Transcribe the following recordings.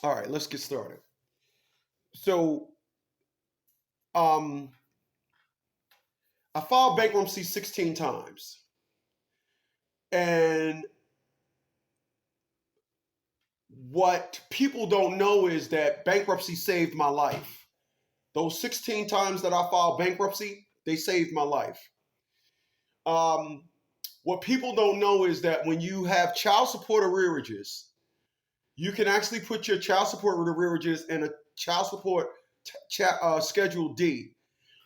All right, let's get started. So, um, I filed bankruptcy 16 times. And what people don't know is that bankruptcy saved my life. Those 16 times that I filed bankruptcy, they saved my life. Um, what people don't know is that when you have child support arrearages, you can actually put your child support arrearages in a child support Schedule D.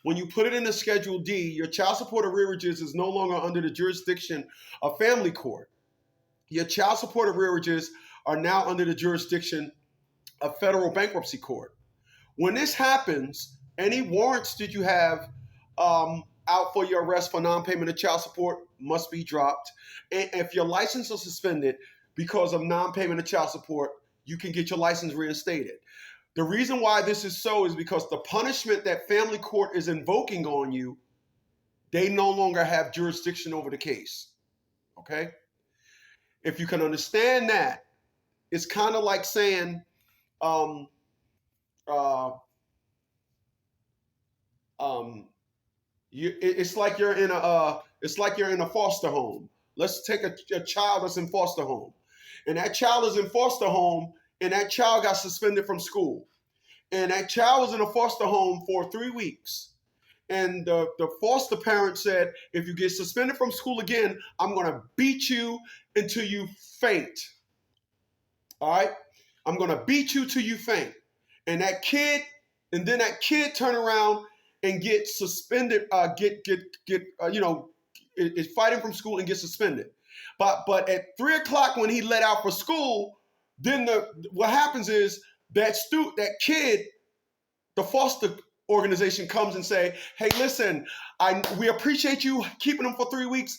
When you put it in a Schedule D, your child support arrearages is no longer under the jurisdiction of family court. Your child support arrearages are now under the jurisdiction of federal bankruptcy court. When this happens, any warrants that you have out for your arrest for non-payment of child support must be dropped. And if your license is suspended because of non-payment of child support, you can get your license reinstated. The reason why this is so is because the punishment that family court is invoking on you, they no longer have jurisdiction over the case. Okay? If you can understand that, it's kind of like saying, um, uh, it's like you're in a foster home. Let's take a child that's in foster home, and that child is in foster home, and that child got suspended from school, and that child was in a foster home for 3 weeks. And the foster parent said, if you get suspended from school again, I'm going to beat you until you faint. All right? I'm going to beat you till you faint. And that kid turn around and get suspended, is fighting from school and get suspended. But at 3 o'clock when he let out for school, then what happens is that kid, the foster organization comes and say, hey, listen, we appreciate you keeping him for 3 weeks,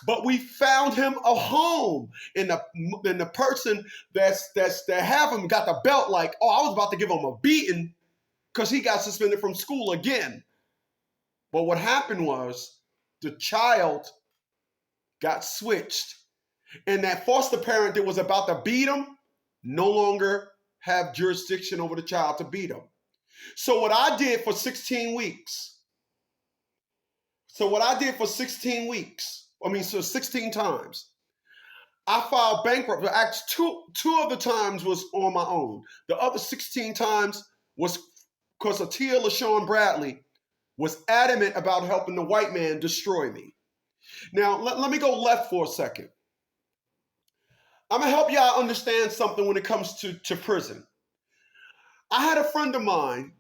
but we found him a home. And the person that have him got the belt like, oh, I was about to give him a beating because he got suspended from school again. But what happened was the child got switched, and that foster parent that was about to beat him no longer have jurisdiction over the child to beat him. So what I did for 16 weeks, 16 times, I filed bankruptcy. Actually, two of the times was on my own. The other 16 times was because Atia LaShawn Bradley was adamant about helping the white man destroy me. Now, let me go left for a second. I'm going to help y'all understand something when it comes to prison. I had a friend of mine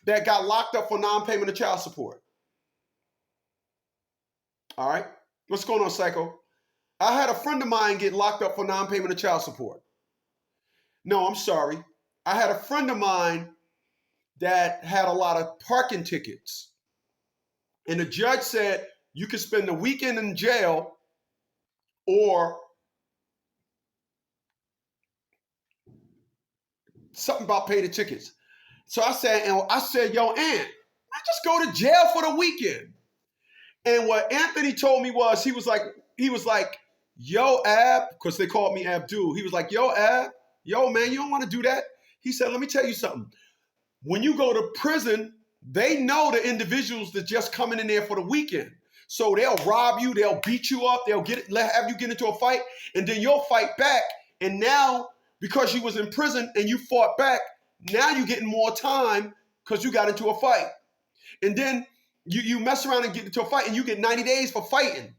that got locked up for non-payment of child support. All right? What's going on, Psycho? I had a friend of mine get locked up for non-payment of child support. No, I'm sorry. I had a friend of mine that had a lot of parking tickets. And the judge said you could spend the weekend in jail or something about pay the tickets. So I said, yo, Aunt, I just go to jail for the weekend. And what Anthony told me was, he was like, yo, Ab, because they called me Abdul. He was like, yo, Ab, yo, man, you don't want to do that. He said, let me tell you something. When you go to prison, they know the individuals that just coming in there for the weekend. So they'll rob you, they'll beat you up, they'll have you get into a fight, and then you'll fight back. And now, because you was in prison and you fought back, now you're getting more time because you got into a fight. And then you mess around and get into a fight and you get 90 days for fighting.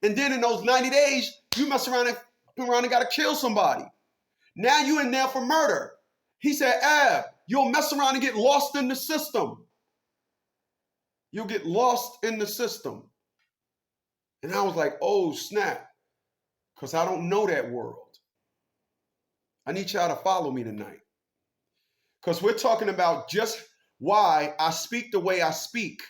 And then in those 90 days, you mess around and got to kill somebody. Now you in there for murder. He said, Ab, you'll mess around and get lost in the system. You'll get lost in the system. And I was like, oh, snap. Because I don't know that world. I need y'all to follow me tonight. Because we're talking about just why I speak the way I speak.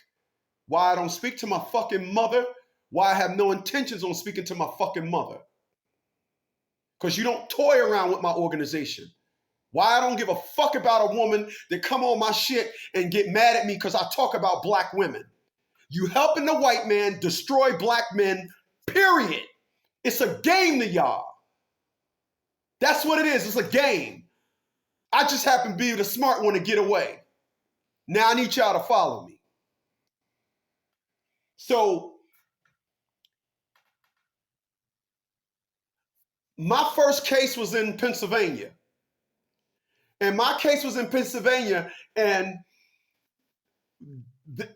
Why I don't speak to my fucking mother. Why I have no intentions on speaking to my fucking mother. Because you don't toy around with my organization. Why I don't give a fuck about a woman that come on my shit and get mad at me because I talk about black women. You helping the white man destroy black men, period. It's a game to y'all. That's what it is. It's a game. I just happen to be the smart one to get away. Now I need y'all to follow me. So my first case was in Pennsylvania. And my case was in Pennsylvania. And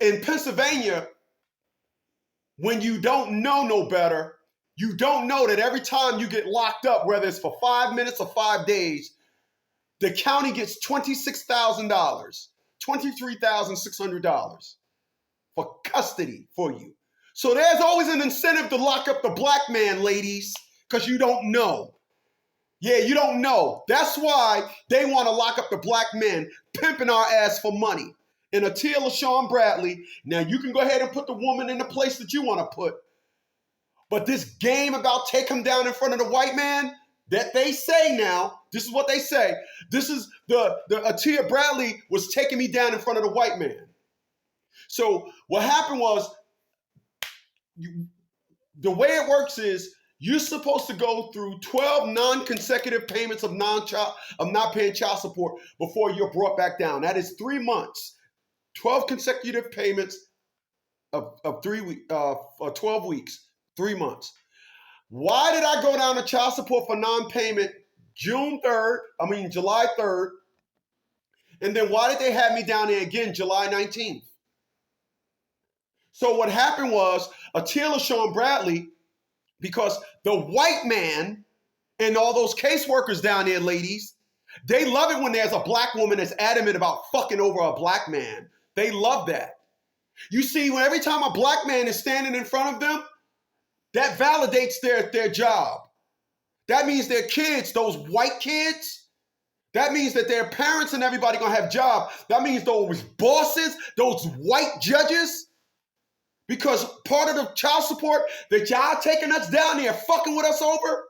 in Pennsylvania, when you don't know no better, you don't know that every time you get locked up, whether it's for 5 minutes or 5 days, the county gets $26,000, $23,600 for custody for you. So there's always an incentive to lock up the black man, ladies, because you don't know. Yeah, you don't know. That's why they want to lock up the black men, pimping our ass for money. And Atia LaShawn Bradley, now you can go ahead and put the woman in the place that you want to put. But this game about take him down in front of the white man, that they say now, this is what they say. This is the Atia Bradley was taking me down in front of the white man. So what happened was, the way it works is you're supposed to go through 12 non-consecutive payments of not paying child support before you're brought back down. That is 3 months. 12 consecutive payments of 12 weeks, 3 months. Why did I go down to child support for non-payment July 3rd? And then why did they have me down there again July 19th? So what happened was, Atia LaShawn Bradley, because the white man and all those caseworkers down there, ladies, they love it when there's a black woman that's adamant about fucking over a black man. They love that. You see, when every time a black man is standing in front of them, that validates their job. That means their kids, those white kids, that means that their parents and everybody gonna have jobs. That means those bosses, those white judges, because part of the child support that y'all taking us down there, fucking with us over,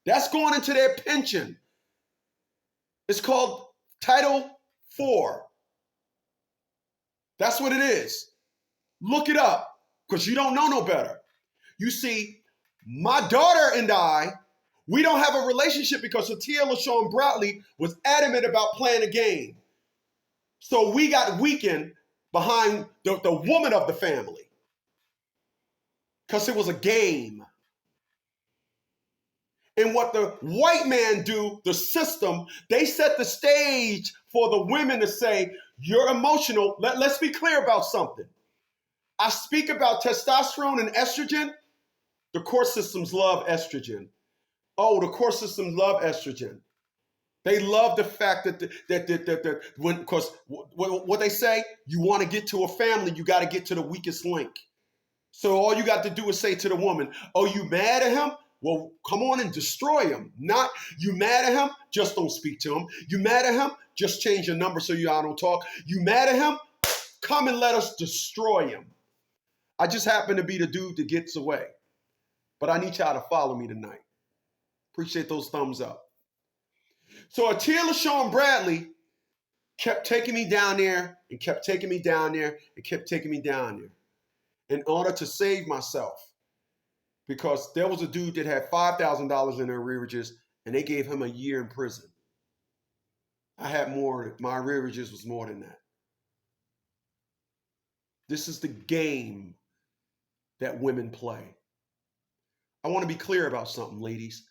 that's going into their pension. It's called Title IV. That's what it is. Look it up, because you don't know no better. You see, my daughter and I, we don't have a relationship because Atia LaShawn Bradley was adamant about playing a game. So we got weakened behind the woman of the family because it was a game. And what the white man do, the system, they set the stage for the women to say, you're emotional. Let's be clear about something. I speak about testosterone and estrogen. The court systems love estrogen. Oh, the court systems love estrogen. They love the fact that when, because what they say, you want to get to a family, you got to get to the weakest link. So all you got to do is say to the woman, oh, you mad at him? Well, come on and destroy him. Not, you mad at him? Just don't speak to him. You mad at him? Just change your number so y'all don't talk. You mad at him? Come and let us destroy him. I just happen to be the dude that gets away. But I need y'all to follow me tonight. Appreciate those thumbs up. So Atia LaShawn Bradley kept taking me down there and kept taking me down there and kept taking me down there in order to save myself. Because there was a dude that had $5,000 in arrearages and they gave him a year in prison. I had more, my arrearages was more than that. This is the game that women play. I want to be clear about something, ladies.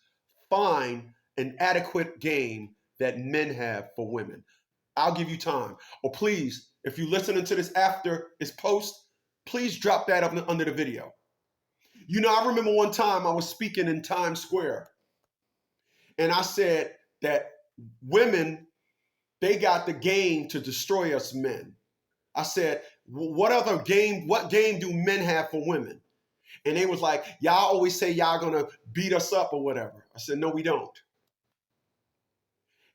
Find an adequate game that men have for women. I'll give you time. Or please, if you're listening to this after it's post, please drop that up under the video. You know, I remember one time I was speaking in Times Square and I said that women, they got the game to destroy us men. I said, what game do men have for women? And they was like, y'all always say y'all gonna beat us up or whatever. I said, no, we don't.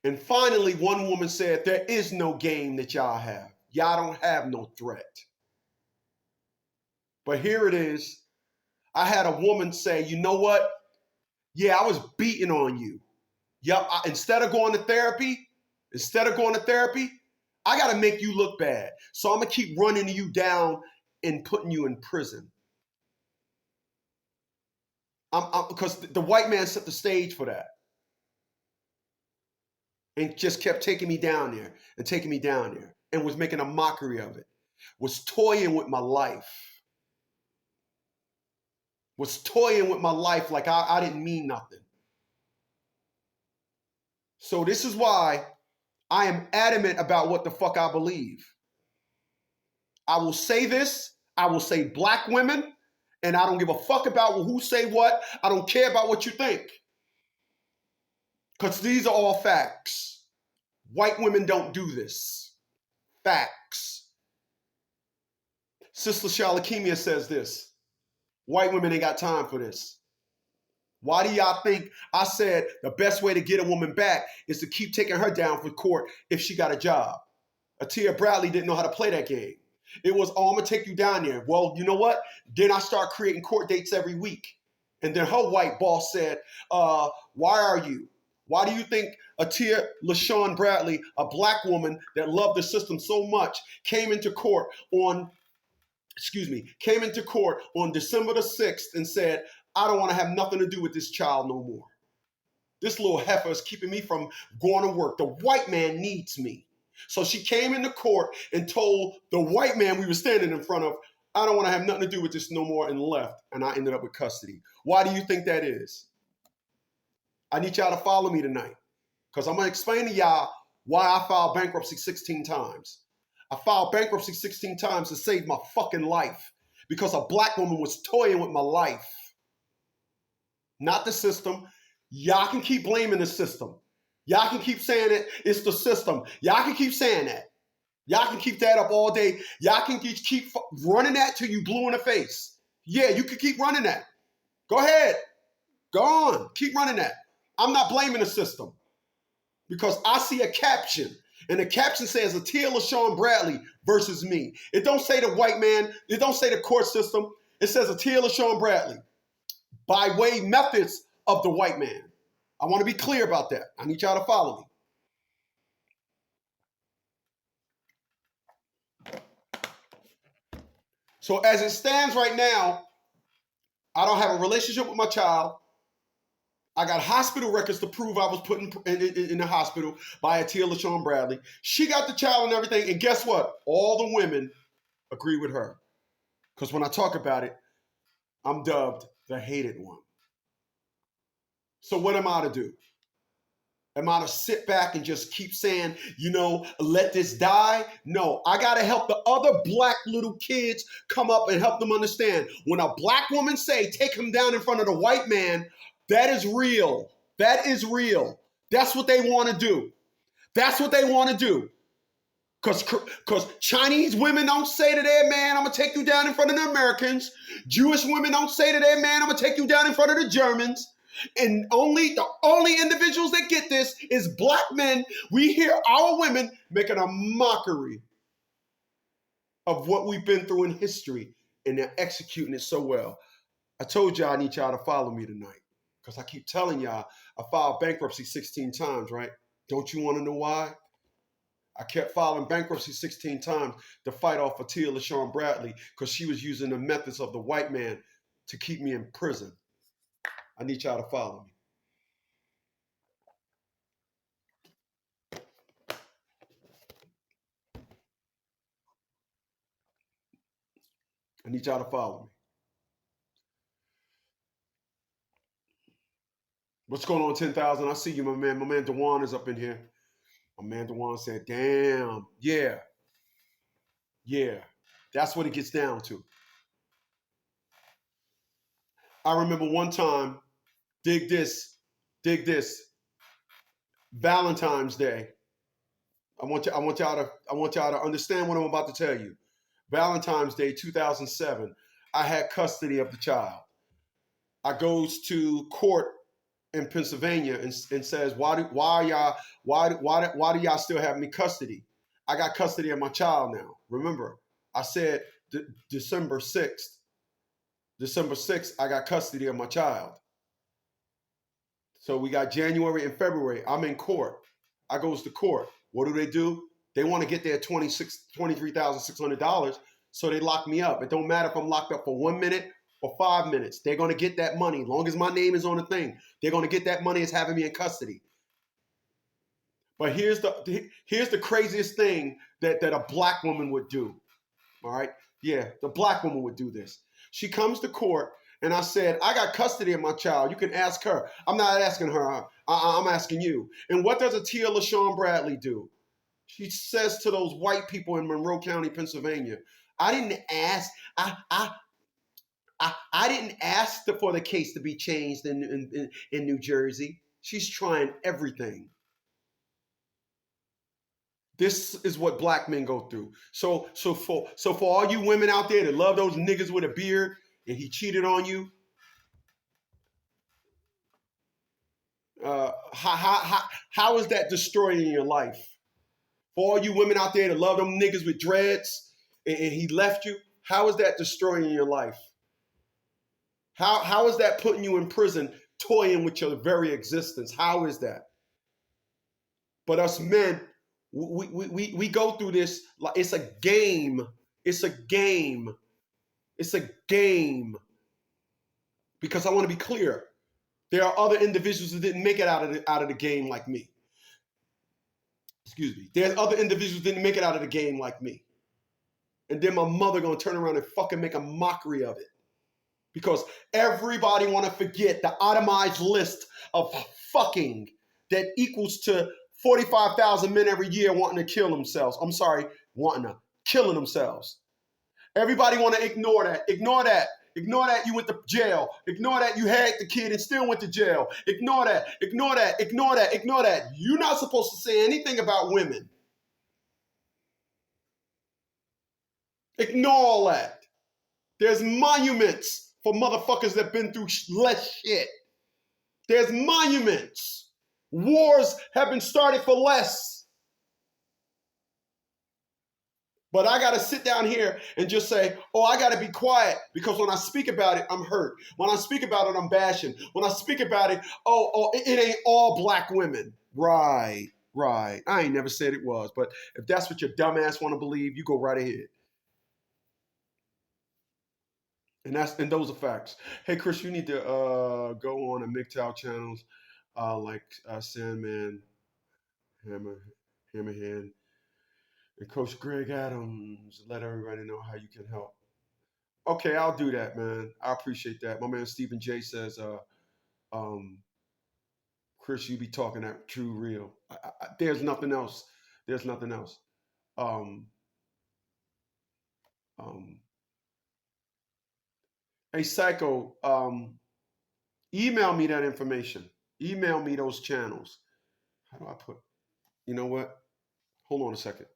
And finally, one woman said, there is no game that y'all have. Y'all don't have no threat. But here it is. I had a woman say, you know what? Yeah, I was beating on you. Yep, instead of going to therapy, I got to make you look bad. So I'm going to keep running you down and putting you in prison. Because the white man set the stage for that. and just kept taking me down there and taking me down there and was making a mockery of it, was toying with my life, like I didn't mean nothing. So this is why I am adamant about what the fuck I believe. I will say this, I will say black women, and I don't give a fuck about who say what. I don't care about what you think. Because these are all facts. White women don't do this. Facts. Sister Shalakemia says this. White women ain't got time for this. Why do y'all think I said the best way to get a woman back is to keep taking her down for court if she got a job? Atia Bradley didn't know how to play that game. It was, oh, I'm going to take you down there. Well, you know what? Then I start creating court dates every week. And then her white boss said, why are you? Why do you think Atia LaShawn Bradley, a black woman that loved the system so much, came into court on December the 6th and said, I don't want to have nothing to do with this child no more. This little heifer is keeping me from going to work. The white man needs me. So she came into court and told the white man we were standing in front of, I don't want to have nothing to do with this no more, and left. And I ended up with custody. Why do you think that is? I need y'all to follow me tonight, because I'm going to explain to y'all why I filed bankruptcy 16 times. I filed bankruptcy 16 times to save my fucking life because a black woman was toying with my life. Not the system. Y'all can keep blaming the system. Y'all can keep saying it's the system. Y'all can keep saying that. Y'all can keep that up all day. Y'all can keep running that till you blue in the face. Yeah, you can keep running that. Go ahead. Go on. Keep running that. I'm not blaming the system because I see a caption, and the caption says Atia LaShawn Bradley versus me. It don't say the white man. It don't say the court system. It says Atia LaShawn Bradley by way methods of the white man. I want to be clear about that. I need y'all to follow me. So as it stands right now, I don't have a relationship with my child. I got hospital records to prove I was put in the hospital by Atia LaShawn Bradley. She got the child and everything. And guess what? All the women agree with her. Because when I talk about it, I'm dubbed the hated one. So what am I to do? Am I to sit back and just keep saying, let this die? No, I got to help the other black little kids come up and help them understand. When a black woman say, take him down in front of the white man, that is real. That is real. That's what they want to do. That's what they want to do. Because Chinese women don't say to their man, I'm going to take you down in front of the Americans. Jewish women don't say to their man, I'm going to take you down in front of the Germans. And the only individuals that get this is black men. We hear our women making a mockery of what we've been through in history, and they're executing it so well. I told y'all I need y'all to follow me tonight, because I keep telling y'all I filed bankruptcy 16 times, right? Don't you want to know why? I kept filing bankruptcy 16 times to fight off Atia LaShawn Bradley because she was using the methods of the white man to keep me in prison. I need y'all to follow me. I need y'all to follow me. What's going on, 10,000? I see you, my man. My man Dewan is up in here. My man Dewan said, damn, yeah. That's what it gets down to. I remember one time, dig this, Valentine's Day. I want y'all to understand what I'm about to tell you. Valentine's Day 2007, I had custody of the child. I goes to court in Pennsylvania and says, why do y'all still have me custody? I got custody of my child now. Remember, I said December 6th, I got custody of my child. So we got January and February. I'm in court. I goes to court. What do? They want to get their $23,600, so they lock me up. It don't matter if I'm locked up for 1 minute or 5 minutes. They're going to get that money. As long as my name is on the thing, they're going to get that money as having me in custody. But here's the craziest thing that a black woman would do. All right. Yeah, the black woman would do this. She comes to court and I said, I got custody of my child. You can ask her. I'm not asking her. I'm asking you. And what does a Tia LaShawn Bradley do? She says to those white people in Monroe County, Pennsylvania, I didn't ask. I didn't ask for the case to be changed in New Jersey. She's trying everything. This is what black men go through. So for all you women out there that love those niggas with a beard and he cheated on you, how is that destroying your life? For all you women out there that love them niggas with dreads and he left you, how is that destroying your life? How is that putting you in prison, toying with your very existence? How is that? But us men, we go through this like it's a game. It's a game. It's a game. Because I want to be clear. There are other individuals that didn't make it out of the game like me. Excuse me. There's other individuals that didn't make it out of the game like me. And then my mother gonna turn around and fucking make a mockery of it. Because everybody want to forget the itemized list of fucking that equals to 45,000 men every year wanting to kill themselves. I'm sorry, killing themselves. Everybody want to ignore that. Ignore that. Ignore that you went to jail. Ignore that you had the kid and still went to jail. Ignore that. Ignore that. Ignore that. Ignore that. You're not supposed to say anything about women. Ignore all that. There's monuments for motherfuckers that been through less shit. There's monuments. Wars have been started for less. But I got to sit down here and just say, oh, I got to be quiet because when I speak about it, I'm hurt. When I speak about it, I'm bashing. When I speak about it, it ain't all black women. Right. I ain't never said it was. But if that's what your dumb ass want to believe, you go right ahead. And those are facts. Hey, Chris, you need to go on the mgtow channels like Sandman, Hammerhand, and Coach Greg Adams. Let everybody know how you can help. Okay, I'll do that, man. I appreciate that. My man Stephen J says, Chris, you be talking that true real. There's nothing else. There's nothing else. Hey, Psycho, email me that information. Email me those channels. How do I put, you know what? Hold on a second.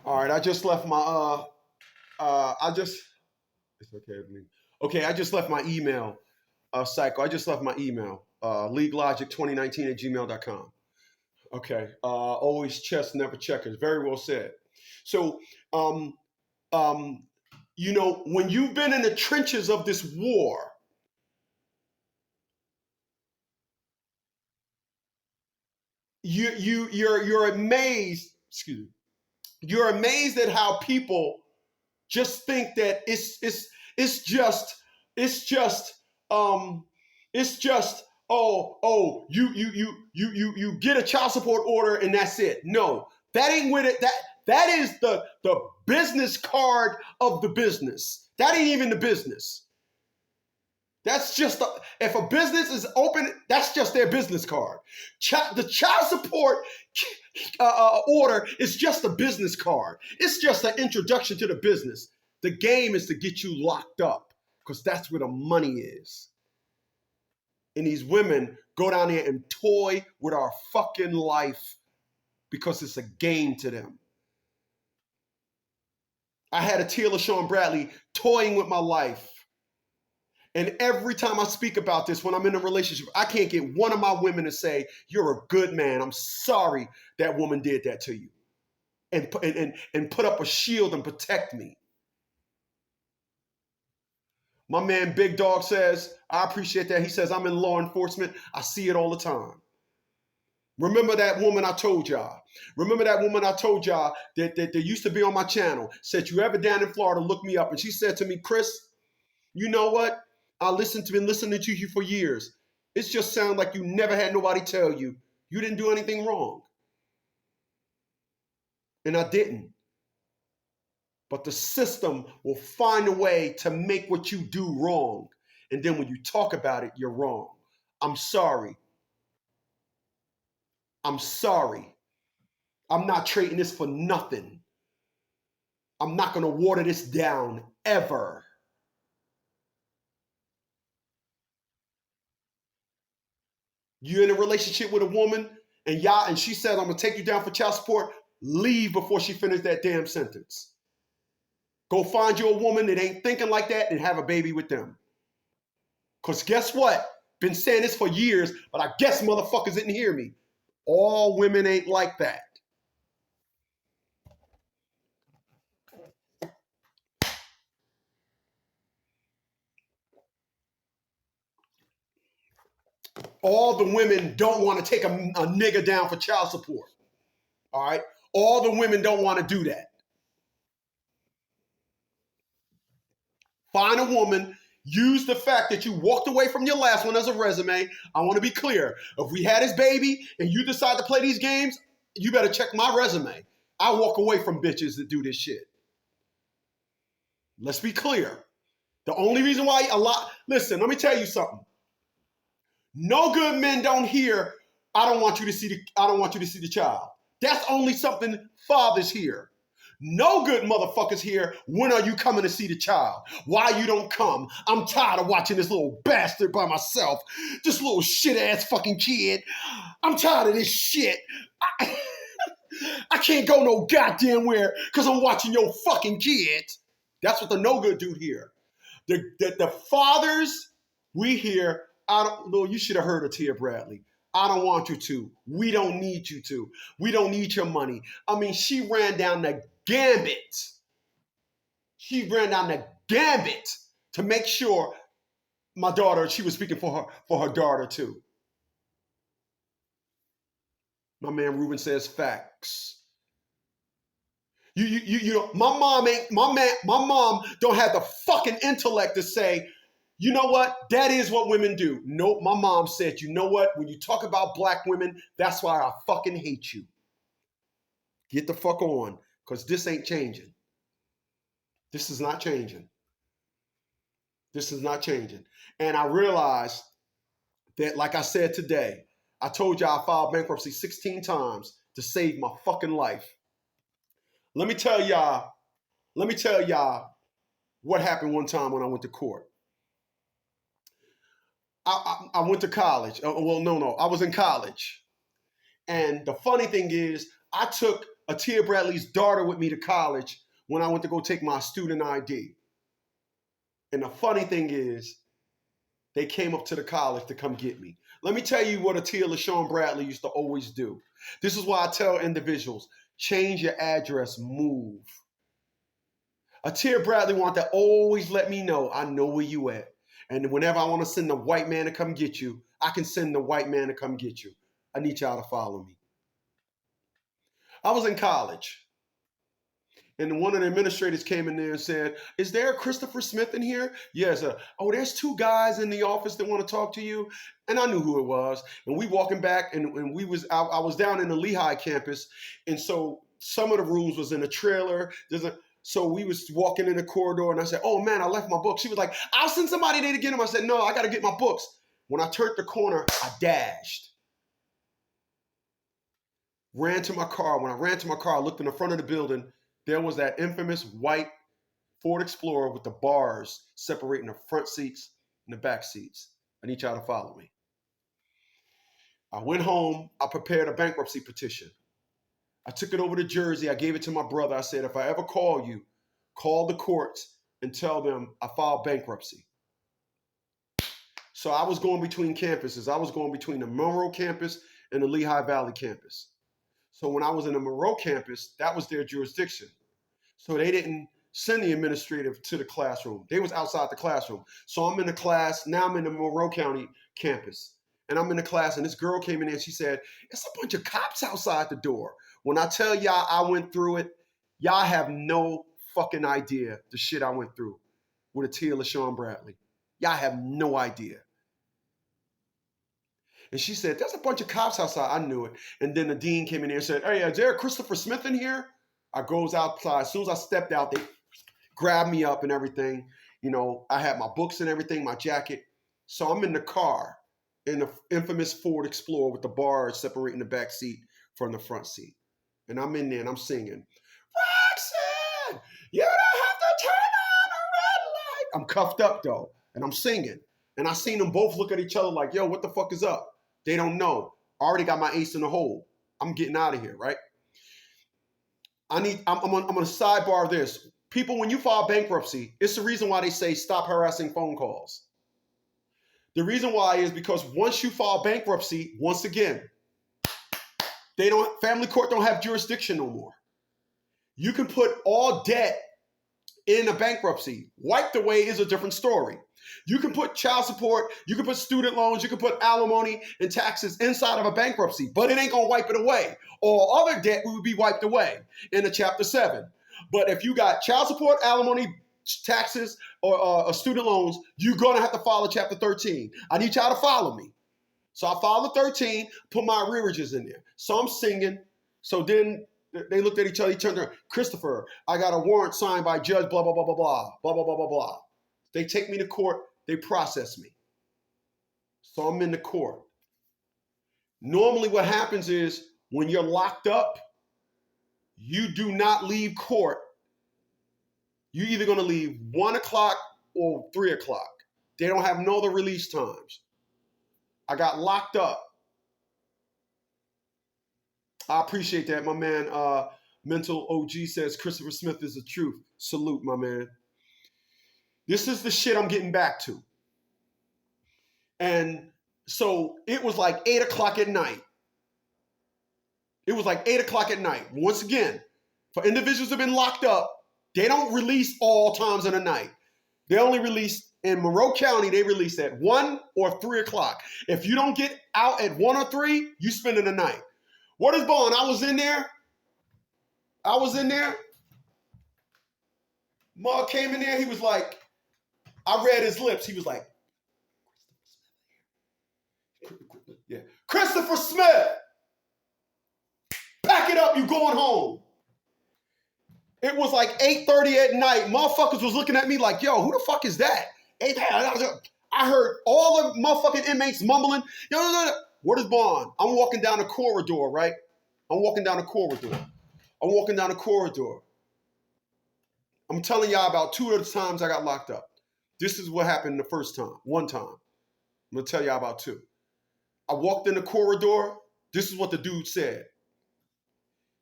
All right, I just left my it's okay with me. Okay, I just left my email, Psycho. I just left my email, leaguelogic2019@gmail.com. Okay, always chess, never checkers. Very well said. So, when you've been in the trenches of this war, you're amazed. Excuse me. You're amazed at how people just think that it's just you get a child support order and that's it. No, that ain't with it. That is the business card of the business. That ain't even the business. That's just, if a business is open, that's just their business card. The child support order is just a business card. It's just an introduction to the business. The game is to get you locked up because that's where the money is. And these women go down there and toy with our fucking life because it's a game to them. I had a Tia LaShawn Bradley toying with my life. And every time I speak about this, when I'm in a relationship, I can't get one of my women to say, you're a good man. I'm sorry that woman did that to you. And put up a shield and protect me. My man Big Dog says, I appreciate that. He says, I'm in law enforcement. I see it all the time. Remember that woman I told y'all. Remember that woman I told y'all that used to be on my channel. Said, you ever down in Florida, look me up. And she said to me, Chris, you know what? Been listening to you for years. It just sounds like you never had nobody tell you you didn't do anything wrong. And I didn't. But the system will find a way to make what you do wrong. And then when you talk about it, you're wrong. I'm sorry. I'm sorry. I'm not trading this for nothing. I'm not going to water this down ever. You're in a relationship with a woman and she said, I'm going to take you down for child support. Leave before she finishes that damn sentence. Go find you a woman that ain't thinking like that and have a baby with them. Because guess what? Been saying this for years, but I guess motherfuckers didn't hear me. All women ain't like that. All the women don't want to take a nigga down for child support. All right? All the women don't want to do that. Find a woman, use the fact that you walked away from your last one as a resume. I want to be clear. If we had this baby and you decide to play these games, you better check my resume. I walk away from bitches that do this shit. Let's be clear. The only reason why listen, let me tell you something. No good men don't hear, I don't want you to see the child. That's only something fathers hear. No good motherfuckers here, when are you coming to see the child? Why you don't come? I'm tired of watching this little bastard by myself. This little shit-ass fucking kid. I'm tired of this shit. I can't go no goddamn where because I'm watching your fucking kids. That's what the no good dude here. The fathers, we hear, you should have heard of Tia Bradley. I don't want you to. We don't need you to. We don't need your money. I mean, she ran down the gambit. She ran down the gambit to make sure my daughter, she was speaking for her daughter too. My man Ruben says facts. You know, my mom don't have the fucking intellect to say, you know what? That is what women do. Nope, my mom said, you know what? When you talk about black women, that's why I fucking hate you. Get the fuck on, because this ain't changing. This is not changing. This is not changing. And I realized that, like I said today, I told y'all I filed bankruptcy 16 times to save my fucking life. Let me tell y'all what happened one time when I went to court. I went to college. I was in college. And the funny thing is, I took Tia Bradley's daughter with me to college when I went to go take my student ID. And the funny thing is, they came up to the college to come get me. Let me tell you what Tia LaShawn Bradley used to always do. This is why I tell individuals, change your address, move. Tia Bradley wanted to always let me know, I know where you at. And whenever I want to send the white man to come get you, I can send the white man to come get you. I need y'all to follow me. I was in college. And one of the administrators came in there and said, is there a Christopher Smith in here? Yes. There's two guys in the office that want to talk to you. And I knew who it was. And we walking back and I was down in the Lehigh campus. And so some of the rooms was in a trailer. So we was walking in the corridor and I said, oh man, I left my books. She was like, I'll send somebody there to get them. I said, no, I got to get my books. When I turned the corner, I dashed. Ran to my car. When I ran to my car, I looked in the front of the building. There was that infamous white Ford Explorer with the bars separating the front seats and the back seats. I need y'all to follow me. I went home. I prepared a bankruptcy petition. I took it over to Jersey. I gave it to my brother. I said, if I ever call you, call the courts and tell them I filed bankruptcy. So I was going between campuses. I was going between the Monroe campus and the Lehigh Valley campus. So when I was in the Monroe campus, that was their jurisdiction. So they didn't send the administrative to the classroom. They was outside the classroom. So I'm in the class. Now I'm in the Monroe County campus. And I'm in the class, and this girl came in there, and she said, it's a bunch of cops outside the door. When I tell y'all I went through it, y'all have no fucking idea the shit I went through with Atia LaShawn Bradley. Y'all have no idea. And she said, there's a bunch of cops outside. I knew it. And then the dean came in there and said, hey, is there a Christopher Smith in here? I goes outside. As soon as I stepped out, they grabbed me up and everything. You know, I had my books and everything, my jacket. So I'm in the car in the infamous Ford Explorer with the bars separating the back seat from the front seat. And I'm in there and I'm singing, Roxanne, you don't have to turn on a red light. I'm cuffed up though, and I'm singing. And I seen them both look at each other like, yo, what the fuck is up? They don't know. I already got my ace in the hole. I'm getting out of here, right? I'm gonna sidebar this. People, when you file bankruptcy, it's the reason why they say stop harassing phone calls. The reason why is because once you file bankruptcy, once again, family court don't have jurisdiction no more. You can put all debt in a bankruptcy. Wiped away is a different story. You can put child support, you can put student loans, you can put alimony and taxes inside of a bankruptcy, but it ain't gonna wipe it away. All other debt would be wiped away in a Chapter 7. But if you got child support, alimony, taxes, or student loans, you're gonna have to file a Chapter 13. I need y'all to follow me. So I filed a 13, put my arrearages in there. So I'm singing. So then they looked at each other, he turned around, Christopher, I got a warrant signed by judge, blah, blah, blah, blah, blah, blah, blah, blah, blah, blah. They take me to court, they process me. So I'm in the court. Normally what happens is when you're locked up, you do not leave court. You're either gonna leave 1 o'clock or 3 o'clock. They don't have no other release times. I got locked up. I appreciate that. My man, Mental OG says Christopher Smith is the truth. Salute, my man. This is the shit I'm getting back to. And so it was like 8 o'clock at night. It was like 8 o'clock at night. Once again, for individuals who have been locked up, they don't release all times of the night. They only release, in Monroe County, they release at 1 or 3 o'clock. If you don't get out at 1 or 3, you spending the night. What is Bond? I was in there. Ma came in there. He was like, I read his lips. He was like, yeah, Christopher Smith, pack it up. You going home. It was like 8:30 at night. Motherfuckers was looking at me like, yo, who the fuck is that? I heard all the motherfucking inmates mumbling. What is Bond? I'm walking down the corridor, right? I'm walking down the corridor. I'm telling y'all about 2 of the times I got locked up. This is what happened the first time. One time. I'm going to tell y'all about 2. I walked in the corridor. This is what the dude said.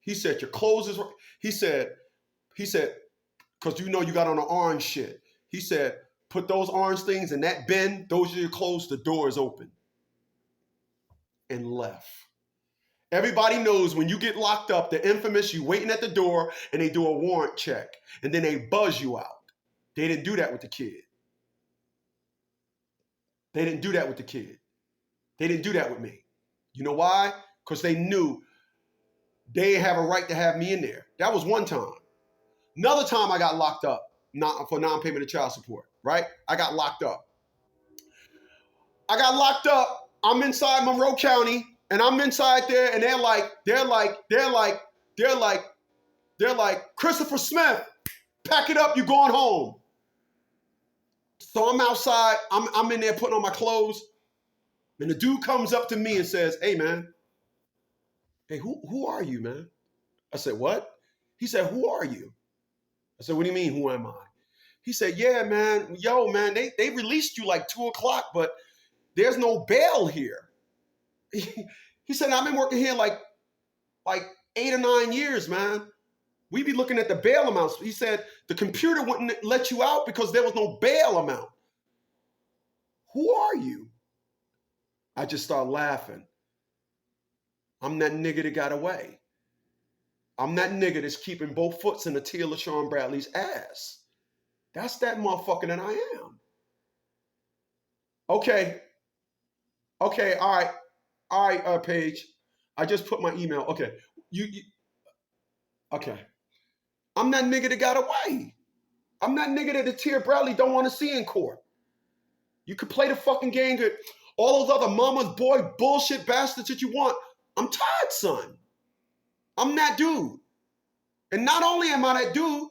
He said, your clothes is right. He said, because you know you got on the orange shit. He said, put those orange things in that bin. Those are your clothes. The door is open. And left. Everybody knows when you get locked up, the infamous, you waiting at the door and they do a warrant check and then they buzz you out. They didn't do that with the kid. They didn't do that with me. You know why? Because they knew they have a right to have me in there. That was one time. Another time I got locked up for non-payment of child support, right? I got locked up. I'm inside Monroe County. And I'm inside there, and they're like, Christopher Smith, Pack it up, you going home. So I'm outside, I'm in there putting on my clothes, and the dude comes up to me and says, hey man, hey, who are you, man? I said, what? He said, who are you? I said, what do you mean, who am I? He said, yeah, man, man, they released you like 2 o'clock, but there's no bail here. He said, I've been working here like 8 or 9 years, man. We be looking at the bail amounts. He said, the computer wouldn't let you out because there was no bail amount. Who are you? I just started laughing. I'm that nigga that got away. I'm that nigga that's keeping both foots in the Tia LaShawn Bradley's ass. That's that motherfucker that I am. Okay, all right, Paige. I just put my email. Okay, okay. I'm that nigga that got away. I'm that nigga that the Tia Bradley don't want to see in court. You could play the fucking game that all those other mama's boy bullshit bastards that you want. I'm tired, son. I'm that dude. And not only am I that dude,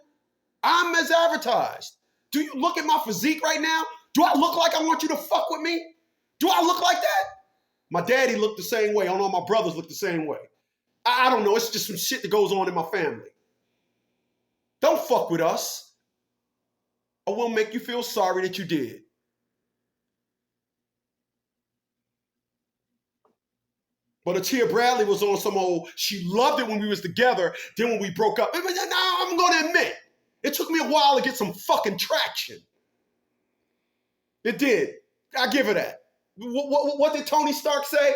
I'm as advertised. Do you look at my physique right now? Do I look like I want you to fuck with me? Do I look like that? My daddy looked the same way. I know my brothers look the same way. I don't know. It's just some shit that goes on in my family. Don't fuck with us, or we'll make you feel sorry that you did. But Tia Bradley was on some old, she loved it when we was together. Then when we broke up, now I'm going to admit, it took me a while to get some fucking traction. It did. I give her that. What did Tony Stark say?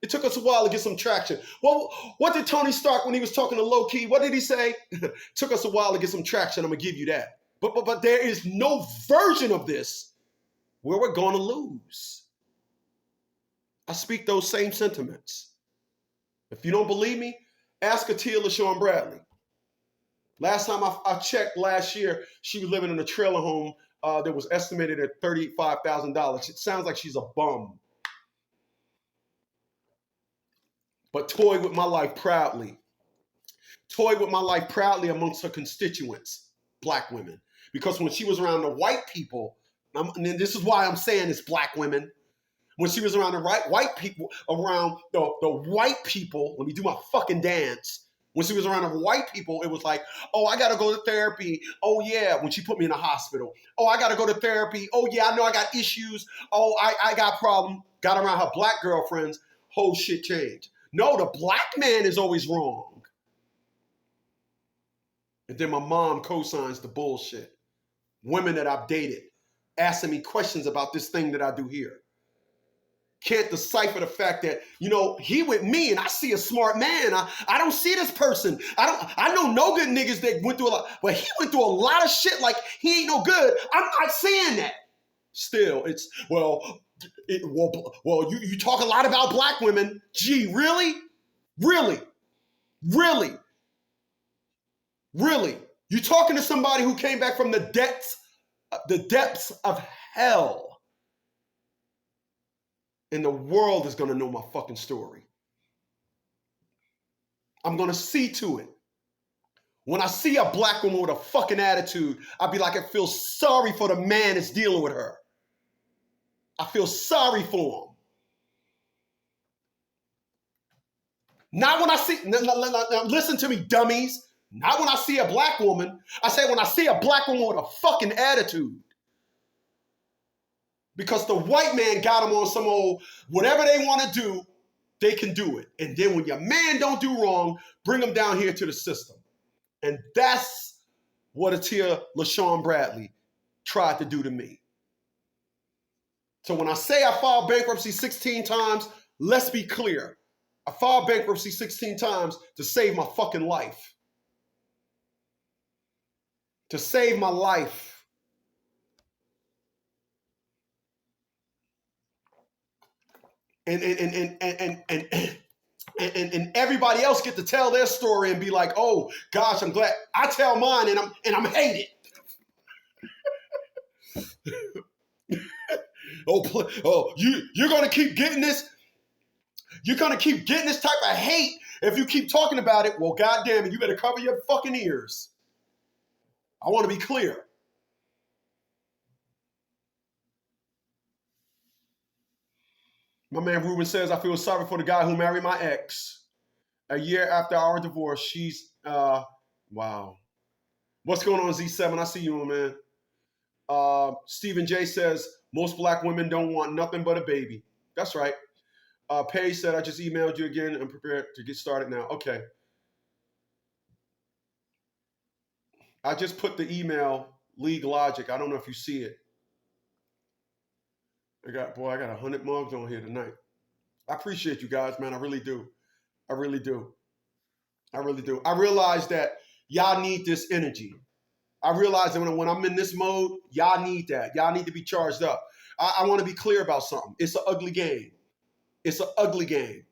It took us a while to get some traction. Well, what did Tony Stark, when he was talking to Low Key, what did he say? Took us a while to get some traction. I'm going to give you that. But there is no version of this where we're going to lose. I speak those same sentiments. If you don't believe me, ask Tia LaShawn Bradley. Last time I checked last year, she was living in a trailer home that was estimated at $35,000. It sounds like she's a bum. But toyed with my life proudly. Toyed with my life proudly amongst her constituents, black women. Because when she was around the white people, and this is why I'm saying it's black women, when she was around the white people, around the white people, let me do my fucking dance. When she was around the white people, it was like, oh, I got to go to therapy. Oh, yeah, when she put me in the hospital. Oh, I got to go to therapy. Oh, yeah, I know I got issues. Oh, I got problem. Got around her black girlfriends. Whole shit changed. No, the black man is always wrong. And then my mom co-signs the bullshit. Women that I've dated asking me questions about this thing that I do here. Can't decipher the fact that, he with me and I see a smart man. I don't see this person. I know no good niggas that went through a lot, but he went through a lot of shit like he ain't no good. I'm not saying that. Still, it's, you talk a lot about black women. Gee, really? Really? Really? Really? You talking to somebody who came back from the depths of hell. And the world is going to know my fucking story. I'm going to see to it. When I see a black woman with a fucking attitude, I'll be like, I feel sorry for the man that's dealing with her. I feel sorry for him. Not when I see, now listen to me, dummies. Not when I see a black woman. I say when I see a black woman with a fucking attitude. Because the white man got them on some old, whatever they want to do, they can do it. And then when your man don't do wrong, bring them down here to the system. And that's what Tia LaShawn Bradley tried to do to me. So when I say I filed bankruptcy 16 times, let's be clear. I filed bankruptcy 16 times to save my fucking life. To save my life. And everybody else get to tell their story and be like, oh gosh, I'm glad. I tell mine and I'm hated. You're gonna keep getting this. You're gonna keep getting this type of hate if you keep talking about it. Well, goddamn it, you better cover your fucking ears. I want to be clear. My man Ruben says, I feel sorry for the guy who married my ex. A year after our divorce, she's, wow. What's going on, Z7? I see you, my man. Stephen J says, most black women don't want nothing but a baby. That's right. Paige said, I just emailed you again and prepared to get started now. Okay. I just put the email, League Logic. I don't know if you see it. I got 100 mugs on here tonight. I appreciate you guys, man. I really do. I really do. I really do. I realize that y'all need this energy. I realize that when I'm in this mode, y'all need that. Y'all need to be charged up. I want to be clear about something. It's an ugly game. It's an ugly game.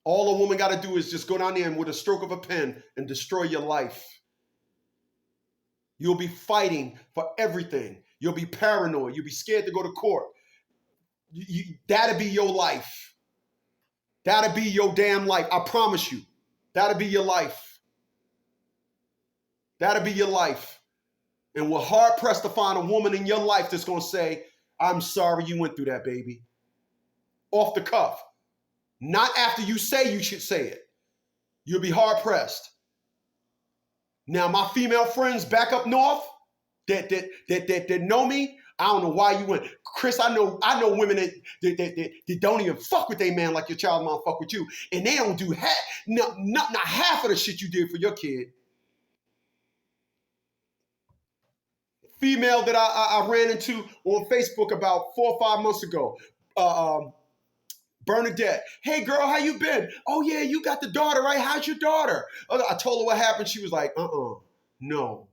All a woman got to do is just go down there and with a stroke of a pen and destroy your life. You'll be fighting for everything. You'll be paranoid. You'll be scared to go to court. That'll be your life. That'll be your damn life. I promise you. That'll be your life. That'll be your life. And we're hard pressed to find a woman in your life that's going to say, I'm sorry you went through that, baby. Off the cuff. Not after you say you should say it. You'll be hard pressed. Now, my female friends back up north that know me, I don't know why you went. Chris, I know women that don't even fuck with their man like your child mom fuck with you. And they don't do not half of the shit you did for your kid. Female that I ran into on Facebook about 4 or 5 months ago. Bernadette. Hey, girl, how you been? Oh, yeah, you got the daughter, right? How's your daughter? I told her what happened. She was like, no, no,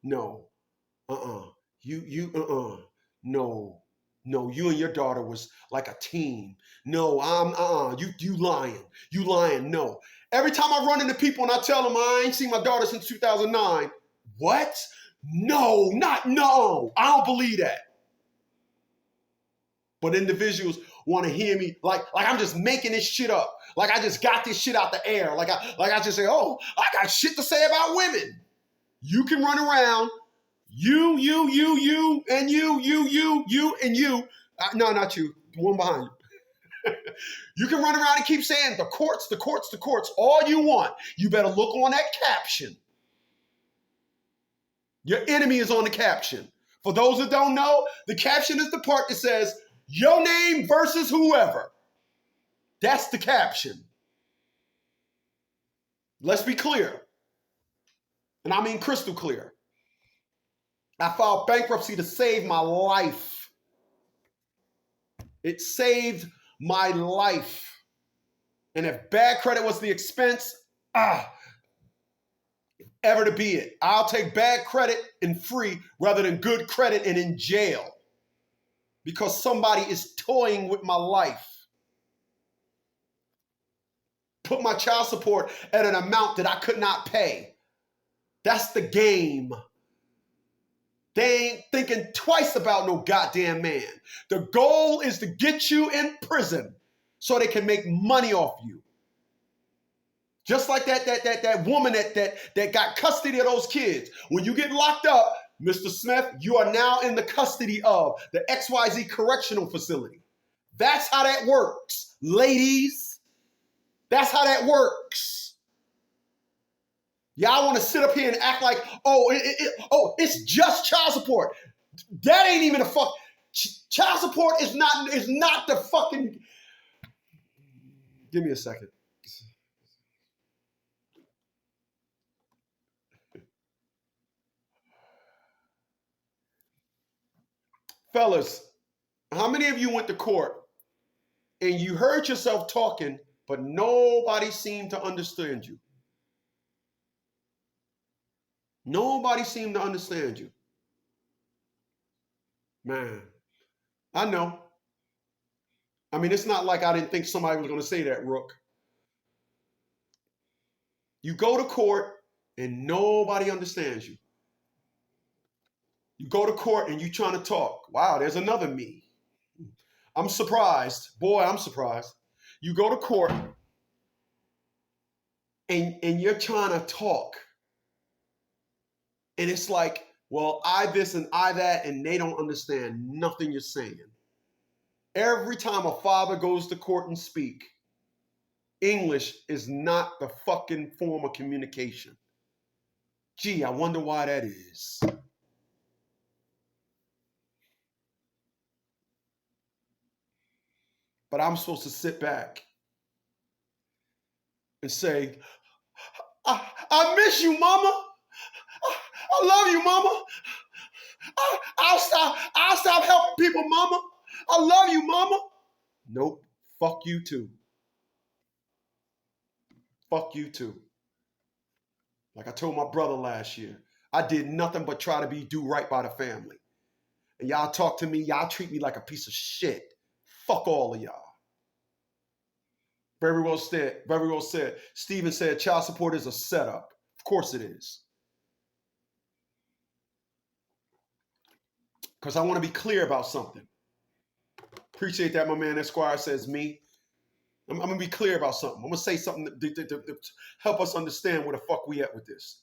no, you and your daughter was like a team. No, you lying, no. Every time I run into people and I tell them I ain't seen my daughter since 2009, what? No, I don't believe that. But individuals want to hear me like I'm just making this shit up. Like I just got this shit out the air. Like I just say, oh, I got shit to say about women. You can run around, you, and you, and you. No, not you. The one behind you. You can run around and keep saying the courts, all you want. You better look on that caption. Your enemy is on the caption. For those that don't know, the caption is the part that says, your name versus whoever. That's the caption. Let's be clear. And I mean crystal clear. I filed bankruptcy to save my life. It saved my life. And if bad credit was the expense, ever to be it. I'll take bad credit and free rather than good credit and in jail. Because somebody is toying with my life. Put my child support at an amount that I could not pay. That's the game. They ain't thinking twice about no goddamn man. The goal is to get you in prison so they can make money off you. Just like that woman that got custody of those kids. When you get locked up, Mr. Smith, you are now in the custody of the XYZ Correctional Facility. That's how that works, ladies. That's how that works. Y'all want to sit up here and act like, it's just child support. That ain't even a fuck. Child support is not the fucking. Give me a second. Fellas, how many of you went to court and you heard yourself talking, but nobody seemed to understand you? Nobody seemed to understand you. Man, I know. I mean, it's not like I didn't think somebody was going to say that, Rook. You go to court and nobody understands you. You go to court and you trying to talk. Wow, there's another me. I'm surprised. Boy, I'm surprised. You go to court and you're trying to talk. And it's like, well, I this and I that, and they don't understand nothing you're saying. Every time a father goes to court and speak, English is not the fucking form of communication. Gee, I wonder why that is. But I'm supposed to sit back and say, I miss you, mama. I love you, mama. I'll stop helping people, mama. I love you, mama. Nope. Fuck you too. Fuck you too. Like I told my brother last year, I did nothing but try to do right by the family. And y'all talk to me, y'all treat me like a piece of shit. Fuck all of y'all. Very well said. Very well said. Steven said child support is a setup. Of course it is. Because I want to be clear about something. Appreciate that, my man Esquire says me. I'm going to be clear about something. I'm going to say something to help us understand where the fuck we at with this.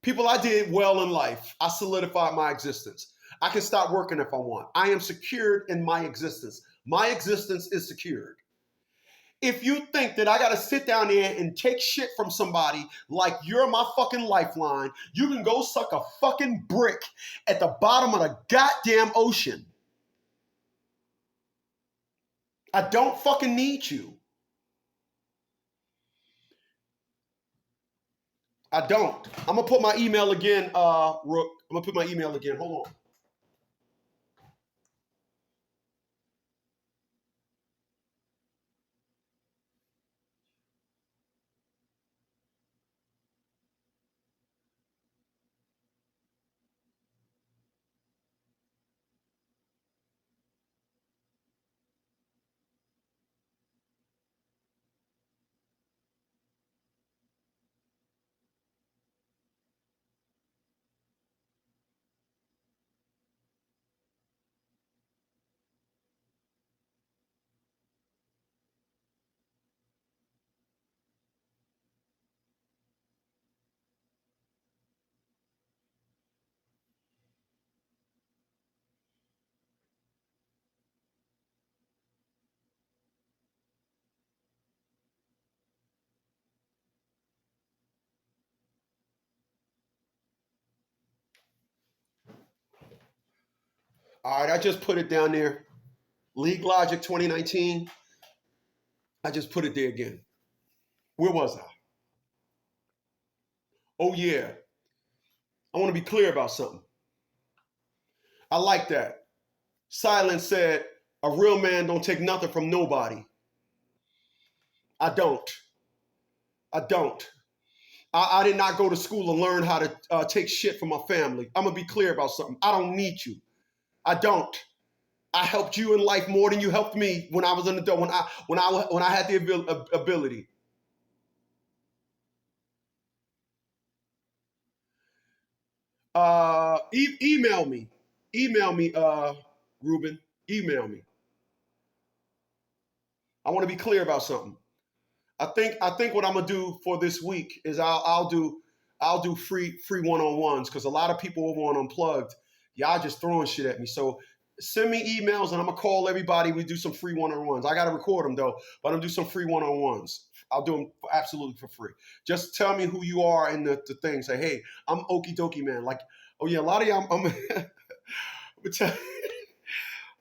People, I did well in life. I solidified my existence. I can stop working if I want. I am secured in my existence. My existence is secured. If you think that I got to sit down there and take shit from somebody like you're my fucking lifeline, you can go suck a fucking brick at the bottom of the goddamn ocean. I don't fucking need you. I don't. I'm going to put my email again, Rook. I'm going to put my email again. Hold on. All right, I just put it down there. League Logic 2019. I just put it there again. Where was I? Oh, yeah. I want to be clear about something. I like that. Silence said, a real man don't take nothing from nobody. I don't. I don't. I did not go to school and learn how to take shit from my family. I'm going to be clear about something. I don't need you. I don't. I helped you in life more than you helped me when I was an adult, when I had the ability. Email me. Email me, Ruben. Email me. I want to be clear about something. I think what I'm gonna do for this week is I'll do free one-on-ones because a lot of people over on Unplugged, y'all just throwing shit at me. So send me emails and I'm gonna call everybody. We do some free one-on-ones. I gotta record them though, but I'm gonna do some free one-on-ones. I'll do them absolutely for free. Just tell me who you are and the thing. Say, hey, I'm Okie Dokie Man. Like, oh yeah, a lot of y'all. I'm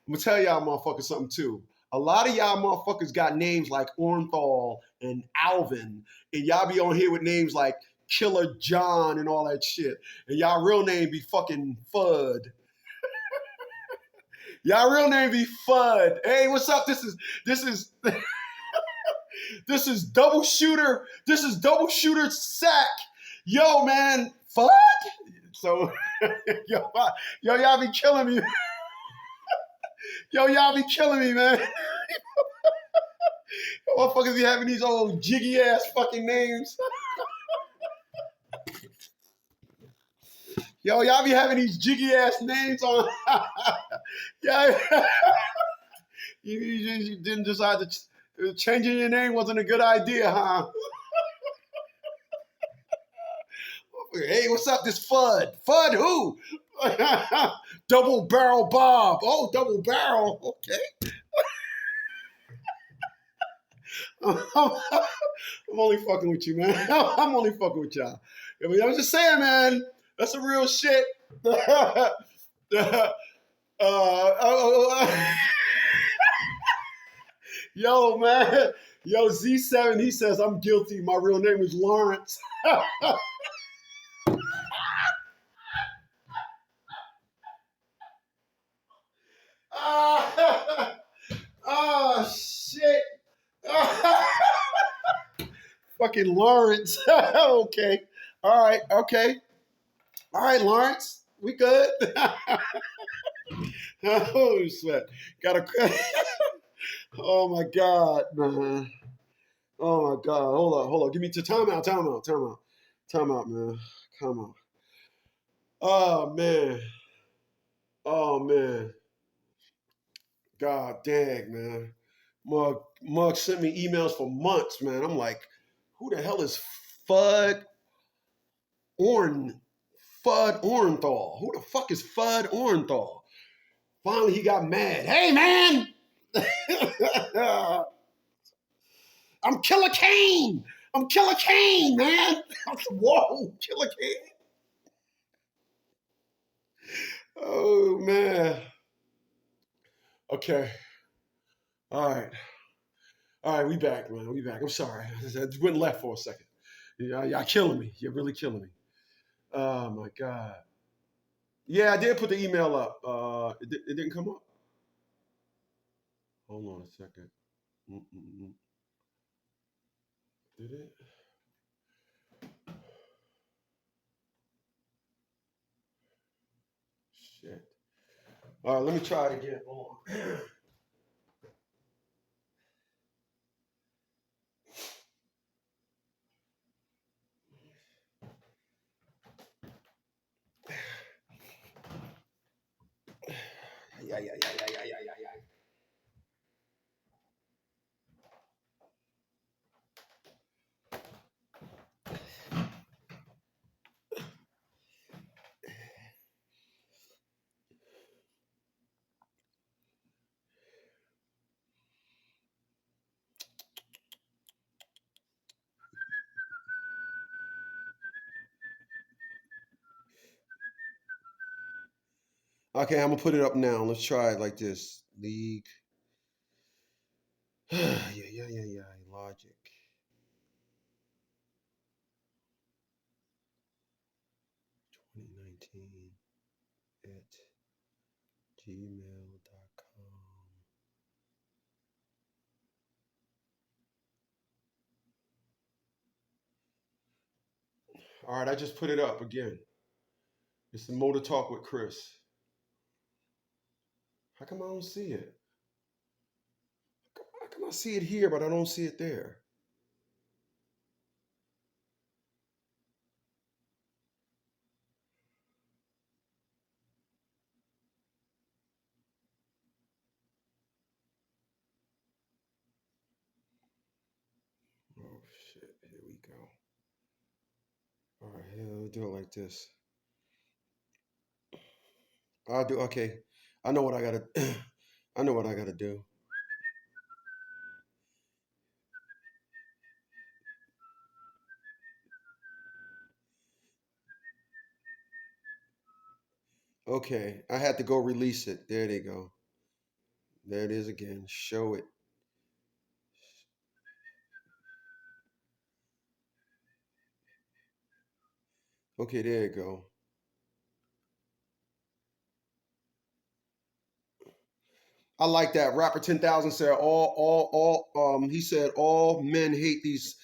gonna tell y'all motherfuckers something too. A lot of y'all motherfuckers got names like Ornthal and Alvin, and y'all be on here with names like Killer John and all that shit. And y'all real name be fucking Fudd. Y'all real name be Fudd. Hey, what's up? This is this is double shooter. This is double shooter sack. Yo, man, Fudd. So y'all be killing me. Yo, y'all be killing me, man. Motherfuckers be having these old jiggy ass fucking names. Yo, y'all be having these jiggy ass names on. Yeah. You didn't decide to. Changing your name wasn't a good idea, huh? Hey, what's up, this Fudd? Fudd who? Double Barrel Bob. Oh, Double Barrel. Okay. I'm only fucking with you, man. I'm only fucking with y'all. I mean, I'm just saying, man. That's some real shit. Yo, man. Yo, Z7, he says, I'm guilty. My real name is Lawrence. Oh, shit. Fucking Lawrence. Okay. All right. Okay. All right, Lawrence. We good. Oh, sweat. Got a. Oh, my God, man. Oh, my God. Hold on. Give me to timeout, man. Come on. Oh, man. Oh, man. God dang, man. Mug sent me emails for months, man. I'm like, who the hell is Fudd Orn? Fudd Orenthal? Who the fuck is Fudd Orenthal? Finally, he got mad. Hey, man! I'm Killer Kane! I'm Killer Kane, man! Whoa, Killer Kane! Oh, man. Okay. All right. All right, we back, man. We back. I'm sorry. I just went left for a second. Y'all killing me. You're really killing me. Oh, my God. Yeah, I did put the email up. It didn't come up. Hold on a second. Mm-mm-mm. Did it? Shit. All right, let me try it again. Hold on. Yeah. Okay, I'm gonna put it up now. Let's try it like this. League. Yeah. Logic. 2019 at gmail.com. All right, I just put it up again. It's the Motor Talk with Chris. How come I don't see it? How come I see it here, but I don't see it there? Oh shit! Here we go. All right, here, we'll do it like this. I'll do okay. I know what I gotta. I know what I gotta do. Okay, I had to go release it. There they go. There it is again. Show it. Okay, there you go. I like that. Rapper 10,000 said he said all men hate these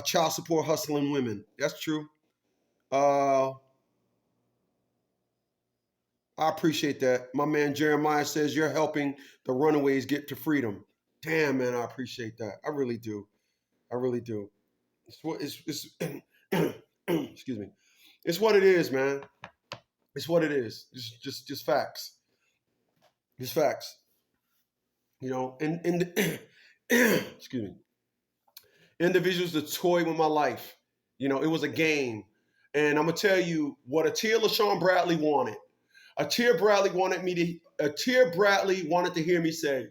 child support hustling women. That's true. Uh, I appreciate that. My man Jeremiah says you're helping the runaways get to freedom. Damn, man, I appreciate that. I really do. I really do. It's what it's excuse me. It's what it is, man. It's what it is. Just facts. Just facts. You know, and excuse me, individuals to toy with my life. You know, it was a game. And I'm gonna tell you what Atia LaShawn Bradley wanted. Atia Bradley wanted to hear me say,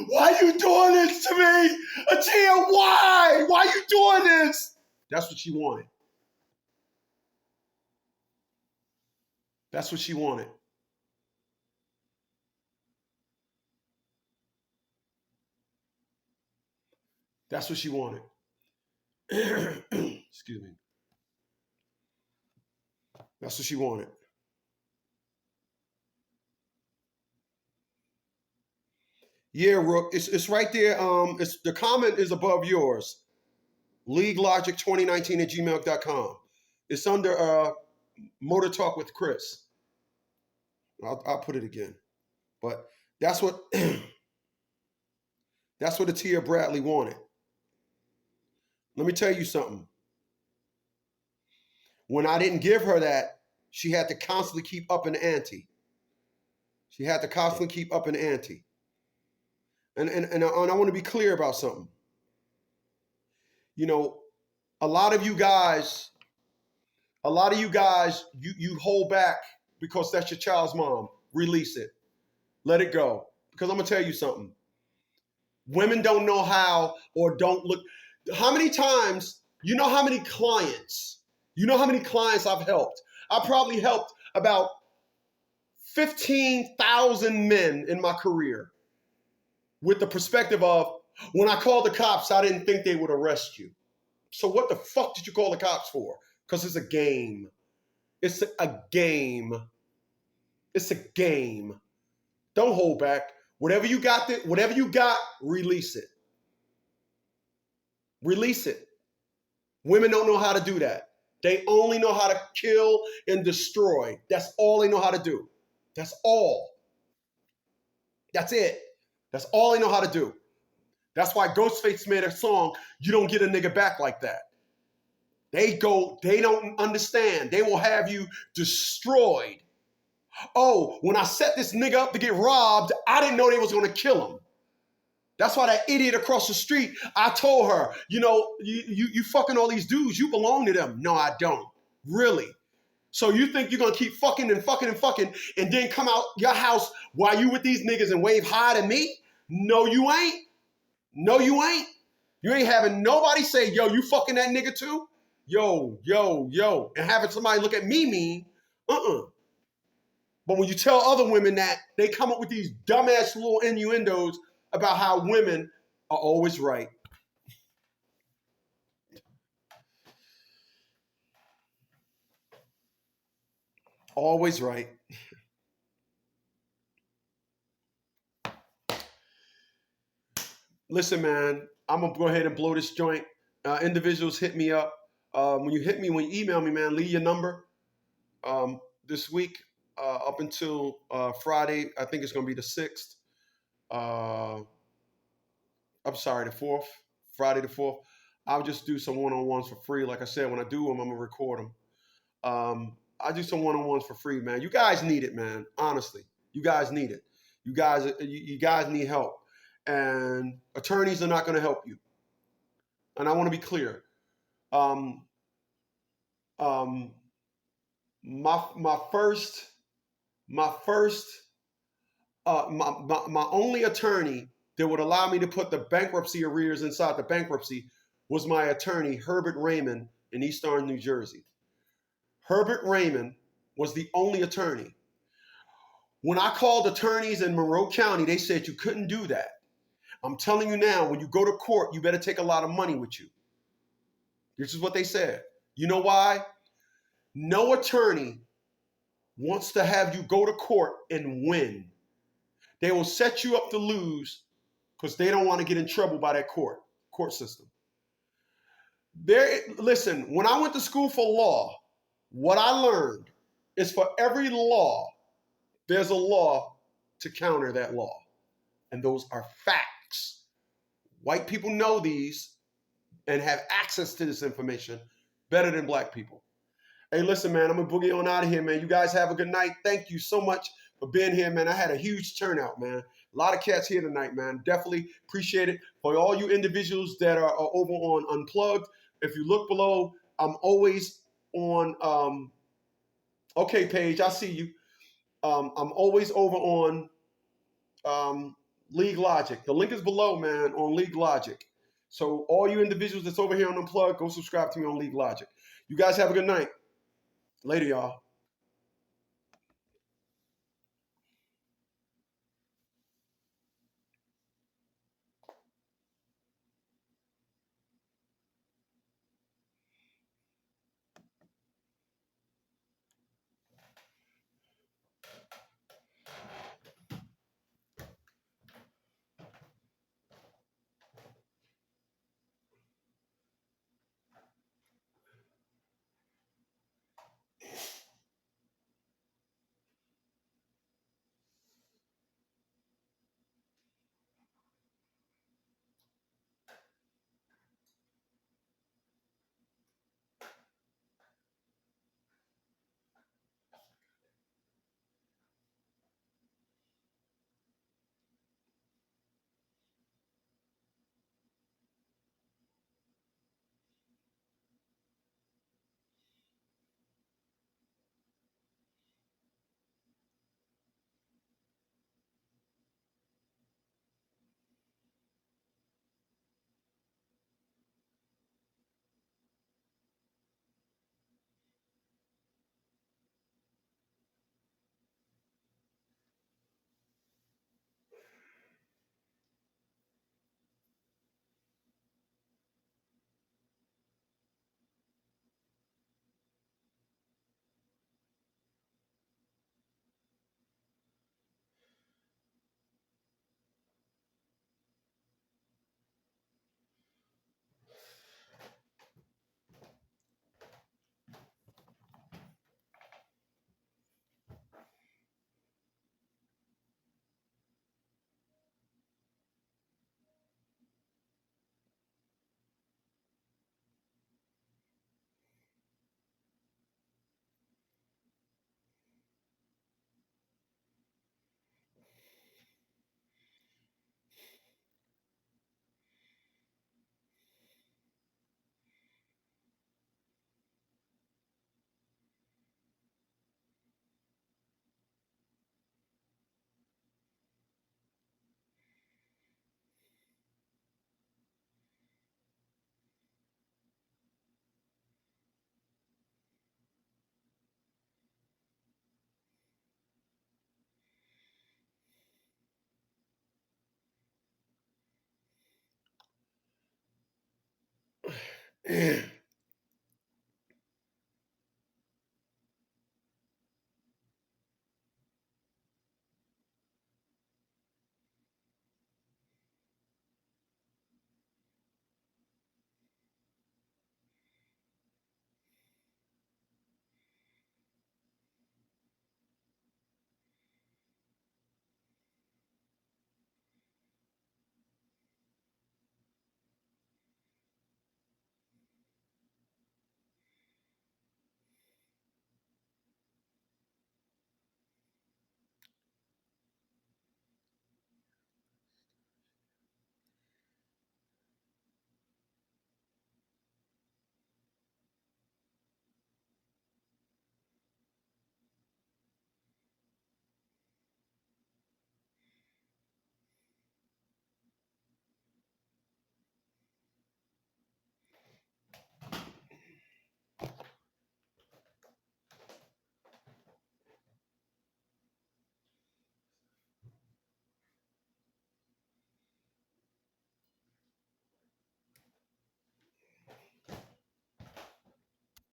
"Why you doing this to me? Atia, why? Why you doing this?" That's what she wanted. That's what she wanted. That's what she wanted. Excuse me. That's what she wanted. Yeah, Rook. It's right there. It's the comment is above yours. LeagueLogic2019 at gmail.com. It's under Motor Talk with Chris. I'll put it again. But that's what that's what Atia Bradley wanted. Let me tell you something. When I didn't give her that, she had to constantly keep up an ante. She had to constantly keep up an ante. And I want to be clear about something. You know, a lot of you guys, you hold back because that's your child's mom. Release it. Let it go. Because I'm going to tell you something. Women don't know how or don't look. How many times, you know how many clients I've helped? I probably helped about 15,000 men in my career with the perspective of, when I called the cops, I didn't think they would arrest you. So what the fuck did you call the cops for? Because it's a game. It's a game. It's a game. Don't hold back. Whatever you got, release it. Release it. Women don't know how to do that. They only know how to kill and destroy. That's all they know how to do. That's all. That's it. That's all they know how to do. That's why Ghostface made a song, "You Don't Get a Nigga Back Like That." They don't understand. They will have you destroyed. Oh, when I set this nigga up to get robbed, I didn't know they was gonna kill him. That's why that idiot across the street, I told her, you know, you fucking all these dudes, you belong to them. No, I don't. Really? So you think you're gonna keep fucking and fucking and fucking and then come out your house while you with these niggas and wave hi to me? No, you ain't. No, you ain't. You ain't having nobody say, "Yo, you fucking that nigga too?" Yo, yo, yo. And having somebody look at me mean, But when you tell other women that, they come up with these dumbass little innuendos about how women are always right. Always right. Listen, man, I'm going to go ahead and blow this joint. Individuals hit me up. When you email me, man, leave your number. This week, up until Friday, I think it's going to be the 6th. I'm sorry, the 4th. Friday the 4th. I'll just do some one-on-ones for free. Like I said, when I do them, I'm going to record them. I do some one-on-ones for free, man. You guys need it, man. Honestly, you guys need it. You guys need help, and attorneys are not going to help you. And I want to be clear. Um, um, my only attorney that would allow me to put the bankruptcy arrears inside the bankruptcy was my attorney, Herbert Raymond, in East Orange, New Jersey. Herbert Raymond was the only attorney. When I called attorneys in Monroe County, they said you couldn't do that. I'm telling you now, when you go to court, you better take a lot of money with you. This is what they said. You know why? No attorney wants to have you go to court and win. They will set you up to lose because they don't want to get in trouble by that court system. Listen, when I went to school for law, what I learned is for every law, there's a law to counter that law. And those are facts. White people know these and have access to this information better than black people. Hey, listen, man, I'm going to boogie on out of here, man. You guys have a good night. Thank you so much for being here, man. I had a huge turnout, man. A lot of cats here tonight, man. Definitely appreciate it. For all you individuals that are over on Unplugged, if you look below, I'm always on. Okay, Paige, I see you. I'm always over on League Logic. The link is below, man, on League Logic. So all you individuals that's over here on Unplugged, go subscribe to me on League Logic. You guys have a good night. Later, y'all.